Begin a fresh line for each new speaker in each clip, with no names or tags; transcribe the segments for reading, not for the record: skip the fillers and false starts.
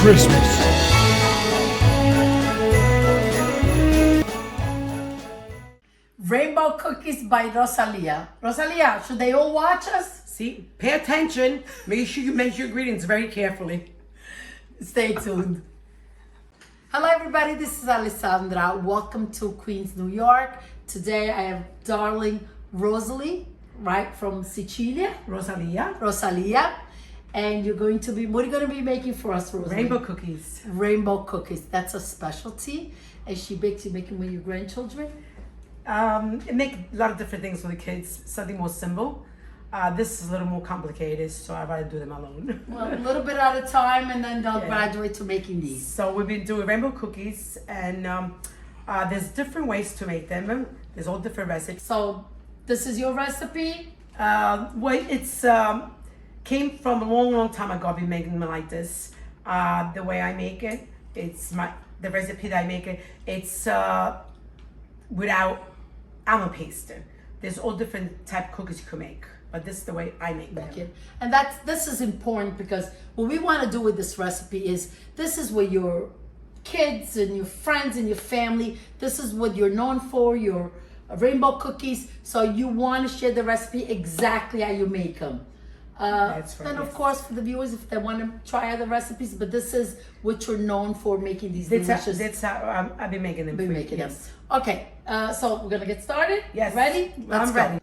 Christmas.
Rainbow Cookies by Rosalia. Rosalia, should they all watch us?
See, pay attention. Make sure you measure your ingredients very carefully.
Stay tuned. Hello everybody, this is Alessandra. Welcome to Queens, New York. Today I have darling Rosalie, right from Sicilia. Rosalia. And you're going to be, what are you going to be making for us, Rosalie?
Rainbow cookies.
Rainbow cookies. That's a specialty. And she bakes, you making with your grandchildren?
It make a lot of different things for the kids. Something more simple. This is a little more complicated, so I'd rather do them alone.
Well, a little bit at a time, and then they'll graduate to making these.
So we've been doing rainbow cookies, and there's different ways to make them. There's all different recipes.
So this is your recipe?
Well, it's came from a long time ago. I've been making them like this. The way I make it, the recipe that I make it. It's without almond paste. There's all different type of cookies you can make, but this is the way I make them.
And this is important because what we want to do with this recipe is this is what your kids and your friends and your family, this is what you're known for, your rainbow cookies. So you want to share the recipe exactly how you make them.
That's right.
And of course for the viewers, if they want to try other recipes, but this is what you're known for, making these delicious.
That's how I've been making them.
Okay, so we're gonna get started.
Yes.
Ready? Let's
I'm
go.
ready.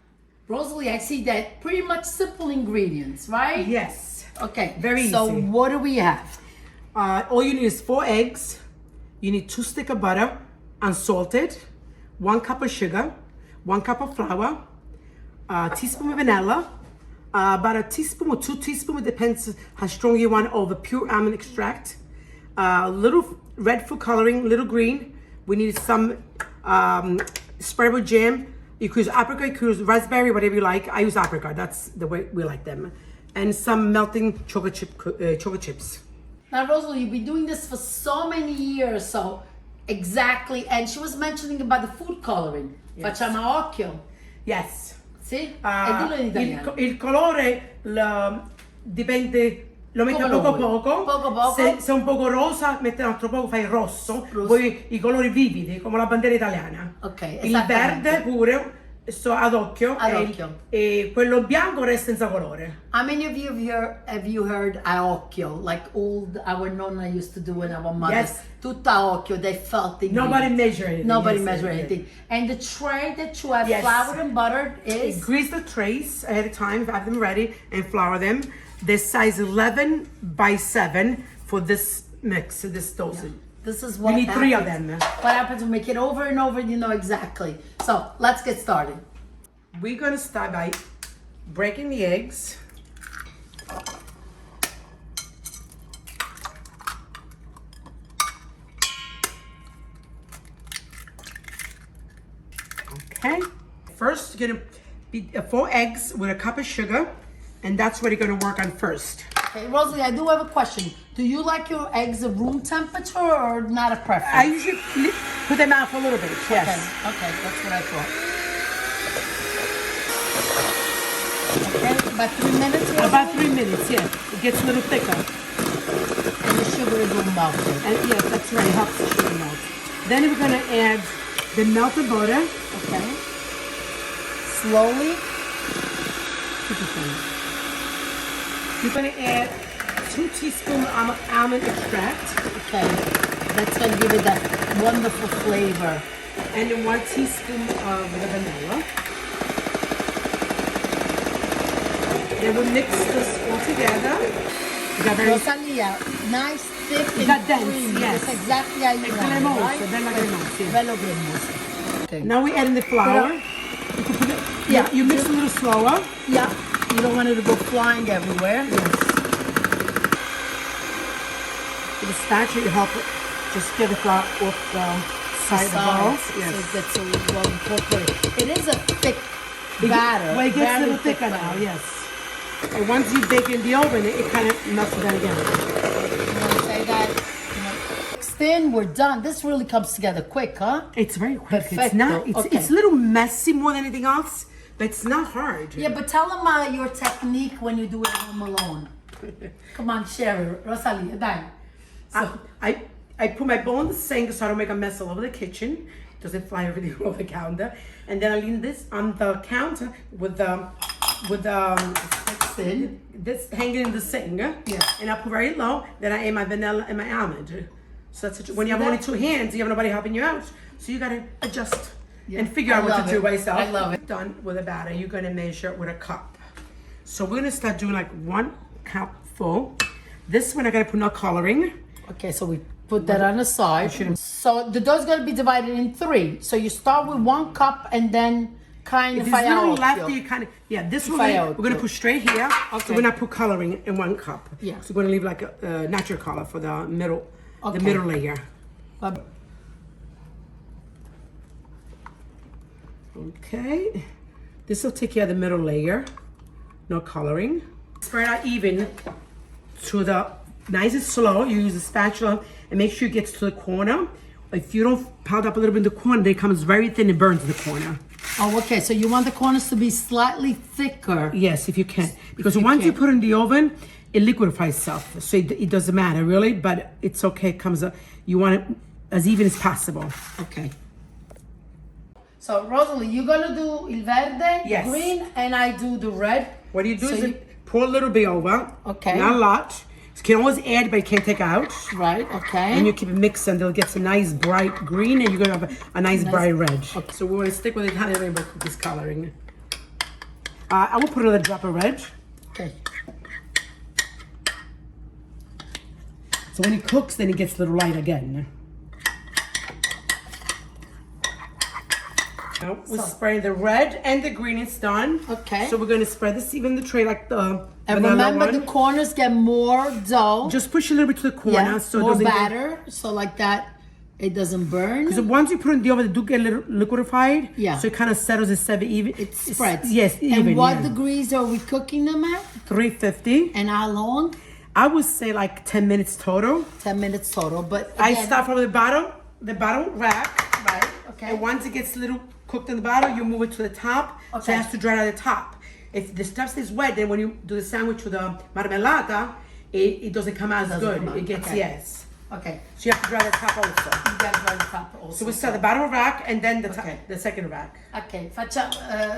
Rosalie, I see that pretty much simple ingredients, right?
Yes.
Okay.
Very easy.
So what do we have?
All you need is 4 eggs. You need 2 sticks of butter, unsalted, 1 cup of sugar, 1 cup of flour, a teaspoon of vanilla, about a teaspoon or 2 teaspoons, it depends how strong you want, of the pure almond extract, little red food coloring, little green. We need some spreadable jam. You could use apricot, you could use raspberry, whatever you like. I use apricot, that's the way we like them. And some melting chocolate chips.
Now, Rosalie, you've been doing this for so many years, so exactly. And she was mentioning about the food coloring.
Yes.
Facciamo a occhio.
Yes.
Sì? E dillo in italiano.
Il colore dipende, lo metti poco poco. Se è un poco rosa, metti un altro poco, fai il rosso. Poi i colori vividi, come la bandiera italiana.
Ok,
il verde pure, ad occhio. E quello bianco resta senza colore.
How many of you have you heard a occhio, like our nonna used to do and our mother?
Yes.
Tutta a occhio, they felt the
Nobody measure anything.
Nobody measure anything. And the tray that you have floured and buttered is?
Grease the trays ahead of time, have them ready, and flour them. They're size 11 by 7 for this mix, this dosage.
This is what
we need
happens.
3 of them.
What happens, we make it over and over, you know exactly. So let's get started.
We're gonna start by breaking the eggs. Okay. First, you're gonna be 4 eggs with a cup of sugar, and that's what you're gonna work on first.
Okay, Rosalie, I do have a question. Do you like your eggs at room temperature or not a preference?
I usually put them out for a little bit, yes.
Okay, that's what I thought. Okay, about 3 minutes? Rosalie?
About 3 minutes, yeah. It gets a little thicker.
And the sugar is all melted.
And yes, that's right, it helps the sugar melt. Then we're gonna add the melted butter.
Okay. Slowly.
You're gonna add 2 teaspoons of almond extract.
Okay. That's gonna give it that wonderful flavor.
And then 1 teaspoon of the vanilla. Then we'll mix this all together.
Rosalia, nice, thick, and creamy.
Yes.
That's exactly how you want it, right?
Bella cremosa, yeah.
Bello cremoso. Okay.
Now we add in the flour. You can put it, you mix a little slower.
Yeah, you don't want it to go flying everywhere.
Yes. With the spatula, you help it just get the flour off the side of the bowl.
Yes. So it gets so well incorporated. It is a thick batter.
Well, it gets a little thicker now, yes. And once you bake it in the oven, it kind of melts it down again.
You want to say that? Mixed in, we're done. This really comes together quick, huh?
It's very quick.
Perfecto.
It's not. It's a little messy more than anything else, but it's not hard.
Yeah, but tell them your technique when you do it at home alone. Come on, share it. Rosalia, dai.
I put my bowl in the sink so I don't make a mess all over the kitchen. Doesn't fly everything all over the counter. And then I leave this on the counter with this hanging in the sink.
Yeah.
And I put very low. Then I add my vanilla and my almond. So that's when you have only two hands, you have nobody helping you out. So you gotta adjust and figure out what to do by yourself.
I love it.
Done with a batter, you're gonna measure with a cup. So we're gonna start doing like 1 cup full. This one I gotta put no coloring.
Okay, so we put that on the side. So the dough's gonna be divided in 3. So you start with 1 cup and then kind
If
of
there's little left,
aiuto.
you kind of this one
Fai
we're gonna put straight here.
Okay.
So we're gonna put coloring in 1 cup.
Yeah.
So we're gonna leave like a natural color for the middle,
Okay.
the middle layer. Okay. This will take care of the middle layer. No coloring. Spread out even to the nice and slow. You use a spatula and make sure it gets to the corner. If you don't pound up a little bit in the corner, it comes very thin and burns the corner.
Oh, okay. So you want the corners to be slightly thicker.
Yes, if you can. Because once you put it in the oven, it liquefies itself. So it doesn't matter really, but it's okay. It comes up. You want it as even as possible.
Okay. So Rosalie, you're gonna do il verde,
Yes.
green, and I do the red.
What you do
So
is
you-
pour a little bit over.
Okay.
Not a lot. You can always add, but you can't take out.
Right, okay.
And you keep it mixed and they'll get some nice bright green and you're gonna have a nice bright red. Okay. So we're gonna stick with the Italian rainbow cookies coloring. I will put another drop of red.
Okay.
So when it cooks, then it gets a little light again. Now we're spraying the red and the green, it's done.
Okay.
So we're gonna spread this even the tray like the
And
vanilla
remember,
one.
the corners get more dough.
Just push a little bit to the corner
Yeah,
so it
more
doesn't
batter, so like that, it doesn't burn.
Because once you put it in the oven, it do get a little liquefied.
Yeah.
So it kind of settles itself even.
It spreads.
Yes, even.
And what
yeah.
degrees are we cooking them at?
350.
And how long?
I would say like 10 minutes total.
10 minutes total. But
I
again-
start from the bottom rack.
Right, okay.
And once it gets a little cooked in the bottom, you move it to the top. So
Okay.
it has to dry at the top. If the stuff stays wet, then when you do the sandwich with the marmellata, it doesn't come out as
Doesn't
good.
come out,
It gets,
okay.
yes.
Okay.
So you have to dry the top also.
You gotta dry the top also.
So we start the bottom rack and then the,
Okay.
the second rack.
Ok, facciamo,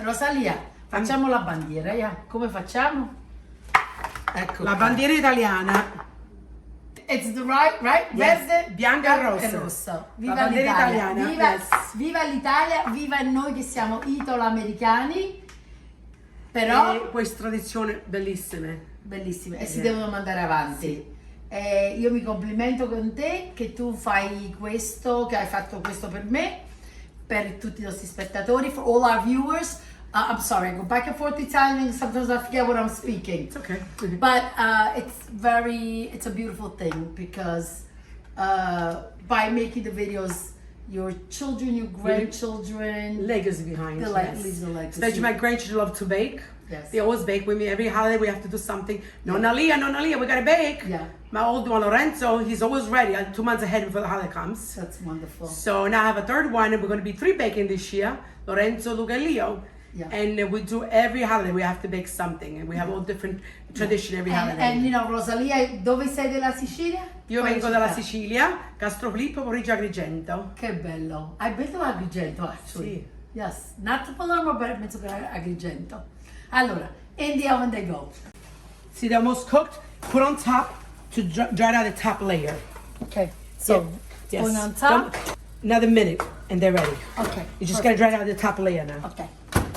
Rosalia, facciamo la bandiera, yeah. Come facciamo? Ecco
La
qua.
bandiera italiana.
It's the right?
Yes,
Verde,
bianca e rossa.
rosso.
La
Viva
bandiera
l'Italia.
italiana,
Viva,
yes.
viva l'Italia, viva noi che siamo italo-americani. Però,
Queste tradizioni bellissime.
bellissime, e si devono mandare avanti. Io mi complimento con te che tu fai questo, che hai fatto questo per me, per tutti i nostri spettatori, for all our viewers. I'm sorry, I go back and forth Italian and sometimes I forget what I'm speaking.
It's okay.
But it's a beautiful thing because by making the videos, your children, your grandchildren,
Legacy behind.
the leaves a legacy.
Especially my grandchildren love to bake.
Yes.
They always bake with me. Every holiday we have to do something. Nonna Leah, we gotta bake.
Yeah.
My old one Lorenzo, he's always ready. 2 months ahead before the holiday comes.
That's wonderful.
So now I have a third one, and we're gonna be 3 baking this year. Lorenzo, Luca, and Leo.
Yeah.
And we do every holiday. We have to bake something, and we have all different tradition every holiday.
And you know, Rosalia, dove sei della Sicilia?
Io
Quale
vengo
città?
dalla Sicilia, Castroflippo, Porriggio Agrigento.
Che bello. I've been to Agrigento actually.
Sì.
Yes, not to Palermo, but I've been to Agrigento. Allora, in the oven they go.
See, they're almost cooked. Put on top to dry out the top layer.
Okay, so
Yes.
going on top.
Another minute, and they're ready.
Okay,
You just gotta dry out the top layer now.
okay.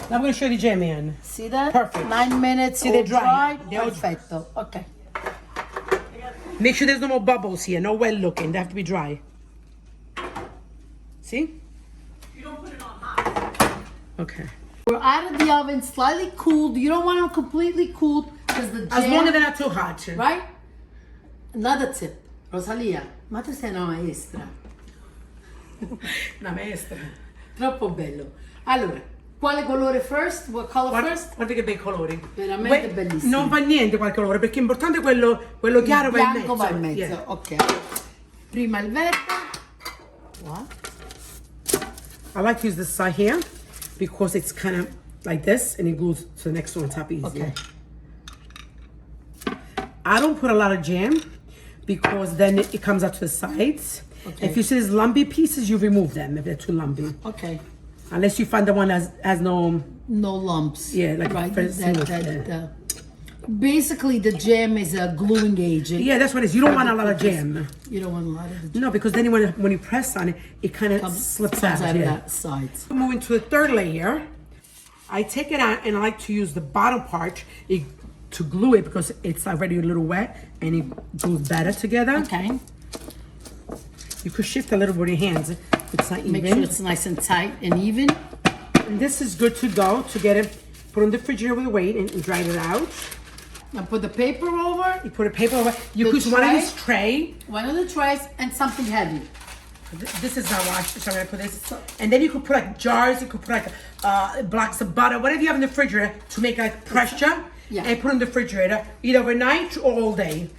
Now I'm gonna show you the jam in.
See that?
Perfect.
9 minutes.
See, they're
all
dry.
dry.
They're all-
Perfetto. Okay.
Make sure there's no more bubbles here, no wet looking. They have to be dry. See?
You don't put it on hot.
Okay.
We're out of the oven, slightly cooled. You don't want them completely cooled because the jam.
As long as they're not too hot.
Right? Another tip. Rosalia, ma tu sei una maestra.
Una maestra.
Troppo bello. Allora, quale colore first? What color first?
Guarda che bei colori.
Veramente bellissimi.
Non fa niente qual colore, perché è importante quello chiaro va in mezzo.
Bianco va in mezzo.
Yeah.
Ok. Prima il verde. What?
I like to use this side here because it's kind of like this and it goes to the next one on top easier.
Okay.
I don't put a lot of jam because then it comes out to the sides.
Okay.
If you see these lumpy pieces, you remove them if they're too lumpy.
Okay.
Unless you find the one that has no...
No lumps.
Yeah, like
right.
first
Basically, the jam is a gluing agent.
Yeah, that's what it is. You don't want a lot of jam.
You don't want a lot of the jam.
No, because then when you press on it, it kind of slips out.
Comes out of that side.
Moving to the third layer, I take it out and I like to use the bottom part to glue it because it's already a little wet and it glues better together.
Okay.
You could shift a little with your hands if it's not even.
Make sure it's nice and tight and even.
And this is good to go to get it put on the refrigerator with weight and dry it out.
Now put the paper over.
You put a paper over. You could use one of this tray.
One of the trays and something heavy.
This is not washed, so I'm gonna put this. And then you could put like jars. You could put like blocks of butter, whatever you have in the refrigerator to make like pressure.
Yeah.
And put in the refrigerator either overnight or all day.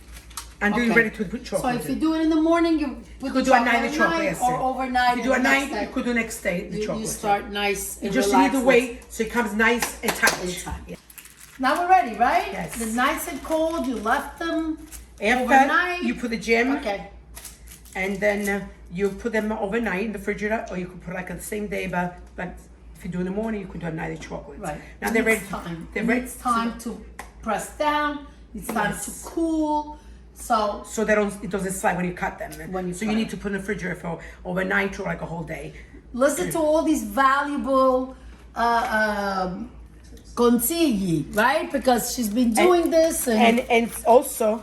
And then you're ready to put chocolate.
So if you do it in the morning, you put the
do a
chocolate
night of chocolate, yes,
or
sir.
overnight.
If you do a
and the next
night, you
day.
could do next day the chocolate.
You start nice
You
and
just need
relaxed.
the weight so it comes nice and tight.
Yeah. Now we're ready, right?
Yes.
They're nice and cold. You left them
After
overnight.
you put the jam,
Okay.
and then you put them overnight in the refrigerator, or you could put like on the same day, but like if you do in the morning, you could do a night of chocolate.
Right.
Now they're ready.
Time.
They're ready.
It's time to press down. It's time to cool. So
It doesn't slide when you cut them.
When you
so
cut
you need to put in the refrigerator for overnight or like a whole day.
listen to all these valuable consigli, right? Because she's been doing this
And also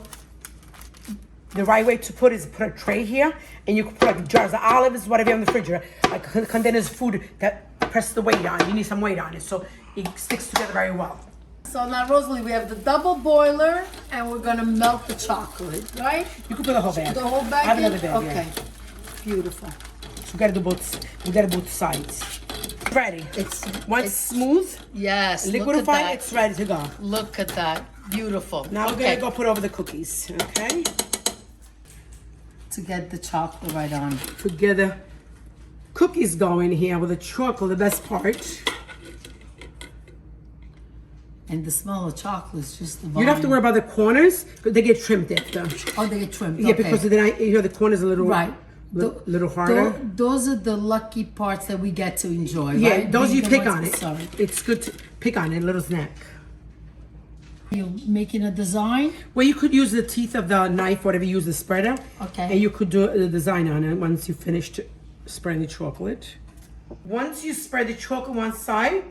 the right way to put it is put a tray here, and you can put like jars of olives, whatever you have in the refrigerator, like containers of food that press the weight on. You need some weight on it, so it sticks together very well.
So now, Rosalie, we have the double boiler, and we're gonna melt the chocolate, right?
You can put the whole bag.
The whole
I
bag
have
in?
another bag.
Okay,
Yeah.
beautiful.
So we gotta do both. We gotta do both sides. Ready. Once
It's
smooth,
yes. Look at
liquidified,
that.
it's ready to go.
Look at that, beautiful.
Now we're gonna go put over the cookies. Okay.
To get the chocolate right on.
To get the cookies going here with the chocolate, the best part.
And the smell of chocolate is just divine.
You don't have to worry about the corners, but they get trimmed after.
Oh, they get trimmed.
Yeah,
okay.
because then the corners a little
Right.
little harder.
Those are the lucky parts that we get to enjoy.
Yeah,
right?
those
These
you
are the
pick
ones-
on it.
Sorry.
It's good to pick on it, a little snack.
You making a design?
Well, you could use the teeth of the knife, whatever you use, the spreader.
Okay.
And you could do the design on it once you finished spreading the chocolate. Once you spread the chocolate one side,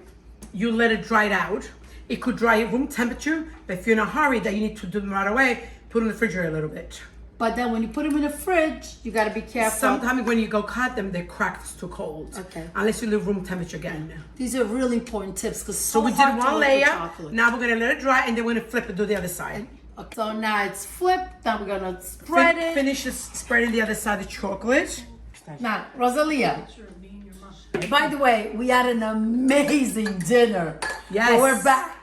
you let it dry it out. It could dry at room temperature, but if you're in a hurry that you need to do them right away, put them in the refrigerator a little bit.
But then when you put them in the fridge, you got to be careful.
Sometimes when you go cut them, they're cracked, it's too cold.
Okay.
Unless you leave room temperature again.
These are really important tips because
So we did one layer. Now we're gonna let it dry, and then we're gonna flip it to the other side.
So now it's flipped. Now we're gonna spread it.
Finish spreading the other side of the chocolate.
Now, Rosalia. By the way, we had an amazing dinner.
Yes.
But we're back.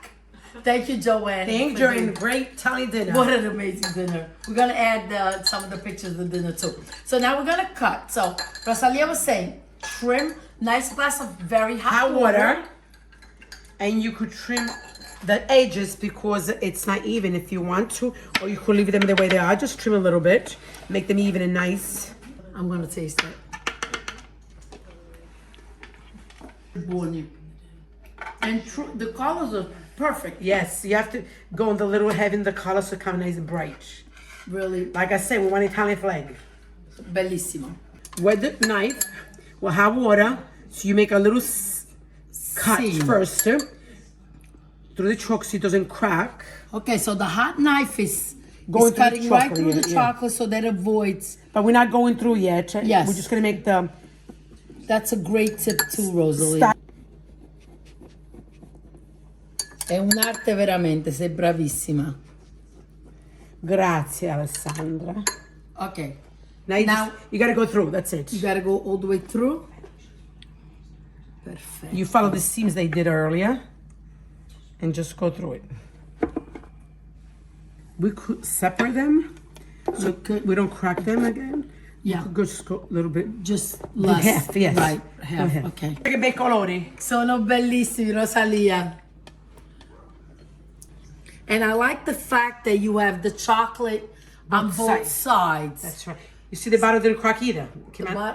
Thank you, Joanne.
Thank you, and great Italian dinner.
What an amazing dinner. We're going to add some of the pictures of the dinner too. So now we're going to cut. So Rosalia was saying, trim, nice glass of very hot water.
And you could trim the edges because it's not even if you want to, or you could leave them the way they are. Just trim a little bit, make them even and nice.
I'm going to taste it. Buoni. And the colors are perfect.
Yes, you have to go on the little having the color so it comes nice and bright.
Really
Like I said, we want Italian flag.
bellissimo.
With the knife, we'll have water, so you make a little cut
Seam.
first through the chocolate so it doesn't crack.
Okay, so the hot knife is
Going through the
cutting right
chocolate,
through the
yeah.
chocolate so that avoids.
But we're not going through yet.
Yes.
We're just gonna make the
That's a great tip too, Rosalie.
stop.
È un'arte veramente, sei bravissima.
Grazie, Alessandra.
Okay,
Now
Now-
you gotta go through. That's it.
you gotta go all the way through. Perfect.
You follow the seams they did earlier, and just go through it. We could separate them, so we don't crack them again.
Yeah.
We could just go a little bit.
Just less.
Half, yes.
Right, half,
Half.
okay.
Che bei colori.
Sono bellissimi, Rosalia. And I like the fact that you have the chocolate on both sides.
That's right. You see the bottom of the croquita?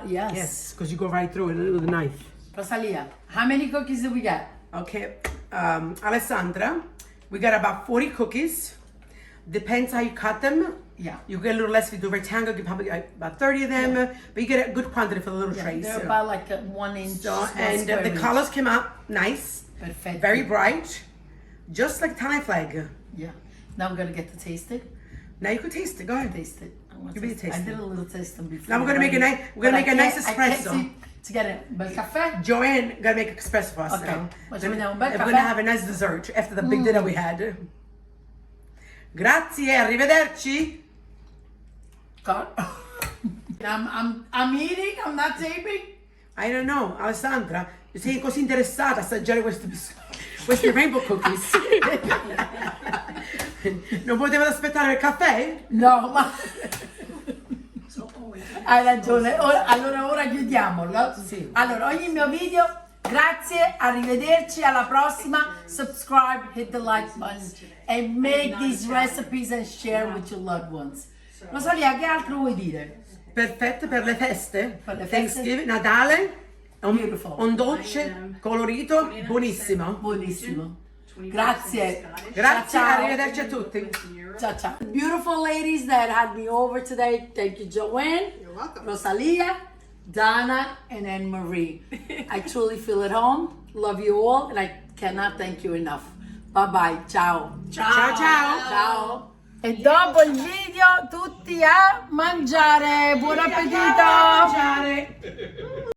Yes.
Yes, because you go right through it with a knife.
Rosalia, how many cookies do we get?
Okay, Alessandra, we got about 40 cookies. Depends how you cut them.
Yeah.
You get a little less if you do rectangle, you probably get about 30 of them, but you get a good quantity for the little trays.
They're about like a 1 inch.
And the colors came out nice,
Perfect.
very bright, just like Italian flag.
Yeah. Now we're gonna get to taste it.
Now you can taste it. Go ahead.
Taste it.
You be
I
tasting.
did a little tasting before.
Now we're gonna make a nice. We're gonna make a nice
I can't
espresso.
see to get it. Bel caffè.
Joanne gonna make espresso for us
Okay.
now.
Facciamo un bel
We're
caffè.
gonna have a nice dessert after the big dinner we had. Grazie, arrivederci.
God. I'm eating. I'm not taping.
I don't know, Alessandra, sei così interessata a assaggiare questi rainbow cookies? Non potevate aspettare il caffè?
No, ma hai ragione. Allora ora chiudiamo. No?
Sì.
Allora, ogni mio video, grazie, arrivederci, alla prossima. Subscribe, hit the like button and make these recipes and share with your loved ones. Rosalia, che altro vuoi dire?
Perfetto per le feste?
Per le feste.
Thanksgiving, Natale?
Beautiful.
Un dolce, colorito, buonissimo.
Buonissimo. Grazie.
Grazie,
Ciao, ciao.
arrivederci a tutti.
Ciao, ciao. Beautiful ladies that had me over today. Thank you, Joanne.
You're welcome.
Rosalia, Donna, and Anne Marie. I truly feel at home. Love you all, and I cannot thank you enough. Bye bye. Ciao.
Ciao, ciao.
Ciao. E dopo il video tutti a mangiare. Buon appetito.
Mangiare.